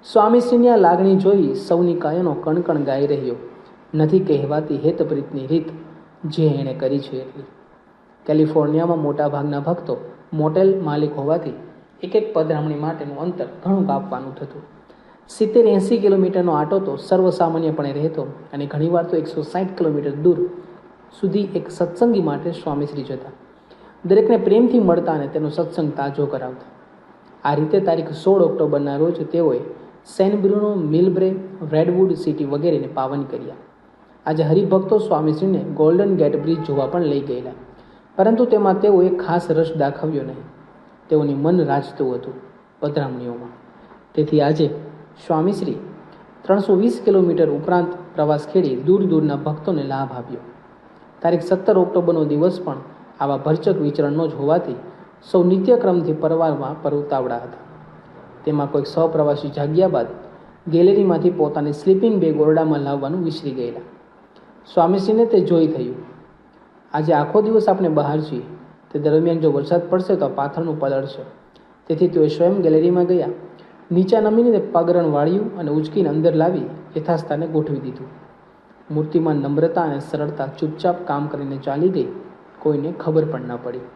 સ્વામીશ્રીની આ લાગણી જોઈ સૌની કાયનો કણકણ ગાઈ રહ્યો. નથી કહેવાતી હેતપ્રીતની રીત જે એણે કરી છે એટલી. કેલિફોર્નિયામાં મોટાભાગના ભક્તો મોટેલ માલિક હોવાથી એક એક પધરામણી માટેનું અંતર ઘણું કાપવાનું થતું. 70-80 કિલોમીટરનો આટો તો સર્વસામાન્યપણે રહેતો અને ઘણીવાર તો 160 કિલોમીટર દૂર સુધી એક સત્સંગી માટે સ્વામીશ્રી જતા. દરેકને પ્રેમથી મળતા અને તેનો સત્સંગ તાજો કરાવતા. આ રીતે તારીખ 16 ઓક્ટોબરના રોજ તેઓએ સેન બ્રુનો, મિલબ્રે, રેડવુડ સિટી વગેરેને પાવન કર્યા. આજે હરિભક્તો સ્વામીશ્રીને ગોલ્ડન ગેટ બ્રિજ જોવા પણ લઈ ગયેલા, પરંતુ તેમાં તેઓએ ખાસ રસ દાખવ્યો નહીં. તેઓની મન રાચતું હતું પધરામણીઓમાં. તેથી આજે સ્વામીશ્રી 320 કિલોમીટર ઉપરાંત પ્રવાસ ખેડી દૂર દૂરના ભક્તોને લાભ આપ્યો. તારીખ 17 ઓક્ટોબરનો દિવસ પણ આવા ભરચક વિચરણનો જ હોવાથી સૌ નિત્યક્રમથી પરવારમાં પરવતાવડા હતા. તેમાં કોઈક સહપ્રવાસી જાગ્યા બાદ ગેલેરીમાંથી પોતાની સ્લીપિંગ બેગ ઓરડામાં લાવવાનું વિસરી ગયેલા. સ્વામીશ્રીને તે જોઈ થયું. આજે આખો દિવસ આપણે બહાર છીએ, તે દરમિયાન જો વરસાદ પડશે તો પાથરનું પલળશે. તેથી તેઓ સ્વયં ગેલેરીમાં ગયા. નીચા નમીને પગરણ વાળ્યું અને ઉચકીને અંદર લાવી યથાસ્થાને ગોઠવી દીધું. મૂર્તિમાં નમ્રતા અને સરળતા ચૂપચાપ કામ કરીને ચાલી ગઈ. કોઈને ખબર પણ ન પડી.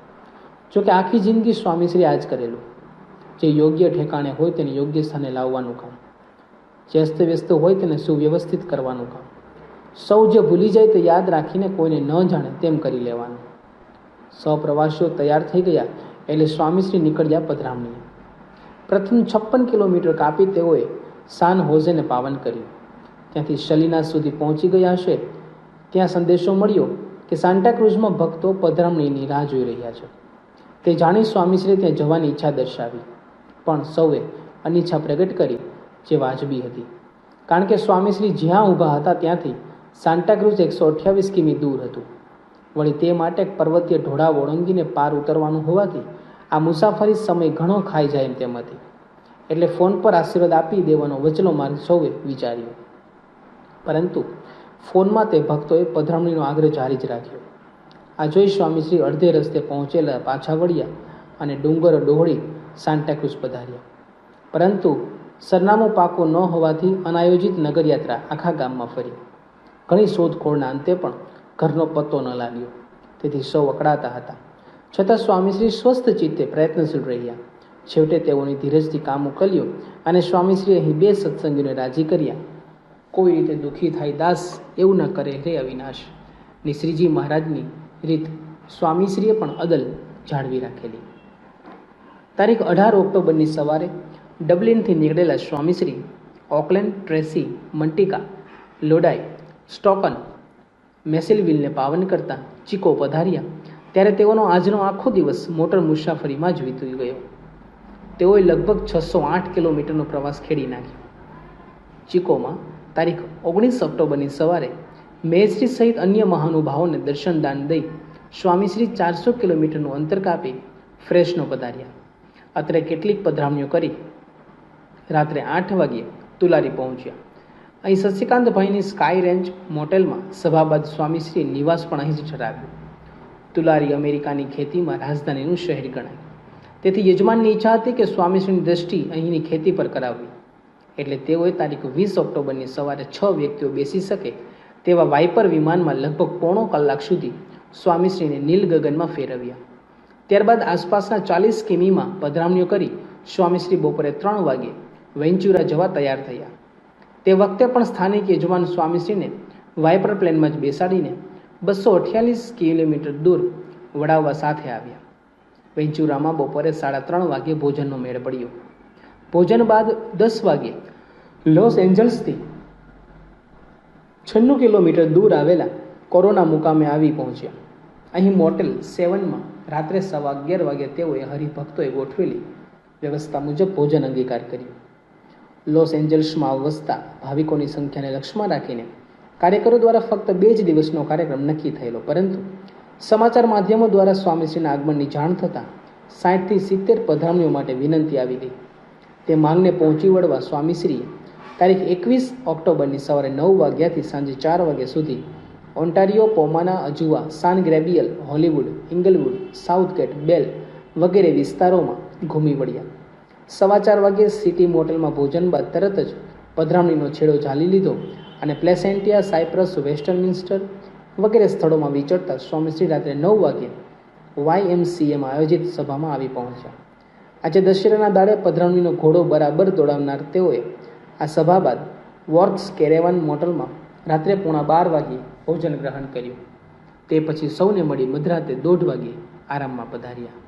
જોકે આખી જિંદગી સ્વામીશ્રી આ જ કરેલું. જે યોગ્ય ઠેકાણે હોય તેને યોગ્ય સ્થાને લાવવાનું કામ, જે અસ્તવ્યસ્ત હોય તેને સુવ્યવસ્થિત કરવાનું કામ, સૌ જે ભૂલી જાય તે યાદ રાખીને કોઈને ન જાણે તેમ કરી લેવાનું. સહપ્રવાસીઓ તૈયાર થઈ ગયા એટલે સ્વામીશ્રી નીકળ્યા પધરામણીએ. પ્રથમ 56 કિલોમીટર કાપી તેઓએ સાન હોઝેને પાવન કર્યું. ત્યાંથી શલિનાસ સુધી પહોંચી ગયા હશે ત્યાં સંદેશો મળ્યો કે સાન્ટાક્રુઝમાં ભક્તો પધરામણીની રાહ જોઈ રહ્યા છે. તે જાણી સ્વામીશ્રીએ ત્યાં જવાની ઈચ્છા દર્શાવી, પણ સૌએ અનિચ્છા પ્રગટ કરી, જે વાજબી હતી. કારણ કે સ્વામીશ્રી જ્યાં ઊભા હતા ત્યાંથી સાન્ટાક્રુઝ 128 કિમી દૂર હતું. વળી તે માટે પર્વતીય ઢોળાવ ઓળંગીને પાર ઉતરવાનું હોવાથી આ મુસાફરી સમય ઘણો ખાઈ જાય એમ તેમ હતી. એટલે ફોન પર આશીર્વાદ આપી દેવાનો વચલો માર્ગ સૌએ વિચાર્યો. પરંતુ ફોનમાં તે ભક્તોએ પધરામણીનો આગ્રહ જારી જ રાખ્યો. આ જોઈ સ્વામીશ્રી અડધે રસ્તે પહોંચેલા પાછા વળ્યા અને ડુંગરો ડોહળી સાન્ટાક્રુઝ પધાર્યા. પરંતુ સરનામું પાકું ન હોવાથી અનાયોજિત નગરયાત્રા આખા ગામમાં ફરી. ઘણી શોધખોળના અંતે પણ ઘરનો પત્તો ન લાગ્યો. તેથી સૌ અકળાતા હતા. છતાં સ્વામીશ્રી સ્વસ્થ ચિત્તે પ્રયત્નશીલ રહ્યા. છેવટે તેઓની ધીરજથી કામ ઉકલ્યો અને સ્વામીશ્રીએ અહીં 2 સત્સંગીઓને રાજી કર્યા. કોઈ રીતે દુઃખી થાય દાસ, એવું ન કરે રે અવિનાશ. ની શ્રીજી મહારાજની રીત સ્વામીશ્રીએ પણ અદલ જાળવી રાખેલી. તારીખ 18 ઓક્ટોબરની સવારે ડબલિનથી નીકળેલા સ્વામીશ્રી ઓકલેન્ડ, ટ્રેસી, મંટિકા, લોડાઈ, સ્ટોકન, મેસિલવિલને પાવન કરતા ચિકો પધાર્યા ત્યારે તેઓનો આજનો આખો દિવસ મોટર મુસાફરીમાં જ વીતી ગયો. તેઓએ લગભગ 608 કિલોમીટરનો પ્રવાસ ખેડી નાખ્યો. ચિકોમાં તારીખ 19 ઓક્ટોબરની સવારે મેયશ્રી સહિત અન્ય મહાનુભાવોને દર્શનદાન દઈ સ્વામીશ્રી 400 કિલોમીટરનું અંતર કાપી ફ્રેશનો પધાર્યા. અત્રે કેટલીક પધરામણીઓ કરી રાત્રે 8 વાગ્યે તુલારી પહોંચ્યા. અહીં શશિકાંતભાઈની સ્કાય રેન્જ મોટેલમાં સભા બાદ સ્વામીશ્રીએ નિવાસ પણ અહીં જ ઠરાવ્યું. તુલારી અમેરિકાની ખેતીમાં રાજધાનીનું શહેર ગણાય. તેથી યજમાનની ઈચ્છા હતી કે સ્વામીશ્રીની દ્રષ્ટિ અહીંની ખેતી પર કરાવવી. એટલે તેઓએ તારીખ 20 ઓક્ટોબરની સવારે 6 વ્યક્તિઓ બેસી શકે તેવા વાઇપર વિમાનમાં લગભગ પોણો કલાક સુધી સ્વામીશ્રીને નીલ ગગનમાં ફેરવ્યા. ત્યારબાદ આસપાસના 40 કિમીમાં પધરામણીઓ કરી સ્વામીશ્રી બપોરે 3 વાગ્યે વેન્ચુરા જવા તૈયાર થયા. તે વખતે પણ સ્થાનિક યજમાન સ્વામીશ્રીને વાઇપર પ્લેનમાં જ બેસાડીને 248 કિલોમીટર દૂર વડાવવા સાથે આવ્યા. વેન્ચુરામાં બપોરે 3:30 વાગ્યે ભોજનનો મેળ પડ્યો. ભોજન બાદ 10 વાગ્યે લોસ એન્જલ્સથી 96 કિલોમીટર દૂર આવેલા કોરોના મુકામે આવી પહોંચ્યા. અહીં મોટેલ 7માં રાત્રે 11:15 વાગ્યે તેઓએ હરિભક્તોએ ગોઠવેલી વ્યવસ્થા મુજબ ભોજન અંગીકાર કર્યું. લોસ એન્જલ્સમાં વસતા ભાવિકોની સંખ્યાને લક્ષ્યમાં રાખીને કાર્યકરો દ્વારા ફક્ત 2 જ દિવસનો કાર્યક્રમ નક્કી થયેલો, પરંતુ સમાચાર માધ્યમો દ્વારા સ્વામીશ્રીના આગમનની જાણ થતાં 60થી 70 પધરામણીઓ માટે વિનંતી આવી ગઈ. તે માંગને પહોંચી વળવા સ્વામીશ્રીએ તારીખ 21 ઓક્ટોબરની સવારે 9 વાગ્યાથી સાંજે 4 વાગ્યા સુધી ઓન્ટારિયો, પોમાના, અજુવા, સાન ગ્રેબિયલ, હોલીવુડ, ઇંગલવુડ, સાઉથગેટ, બેલ વગેરે વિસ્તારોમાં ઘૂમી વળ્યા. 4:15 વાગ્યે સિટી મોટેલમાં ભોજન બાદ તરત જ પધરામણીનો છેડો ઝાલી લીધો અને પ્લેસેન્ટિયા, સાયપ્રસ, વેસ્ટમિન્સ્ટર વગેરે સ્થળોમાં વિચરતા સ્વામીશ્રી રાત્રે 9 વાગ્યે YMCAમાં આયોજિત સભામાં આવી પહોંચ્યા. આજે દશેરાના દાડે પધરામણીનો ઘોડો બરાબર દોડાવનાર તેઓએ આ સભા બાદ વોર્ક્સ કેરેવાન મોટલમાં રાત્રે 11:15 વાગ્યે ભોજન ગ્રહણ કર્યું. તે પછી સૌને મળી મધરાતે 1:30 વાગ્યે આરામમાં પધાર્યા.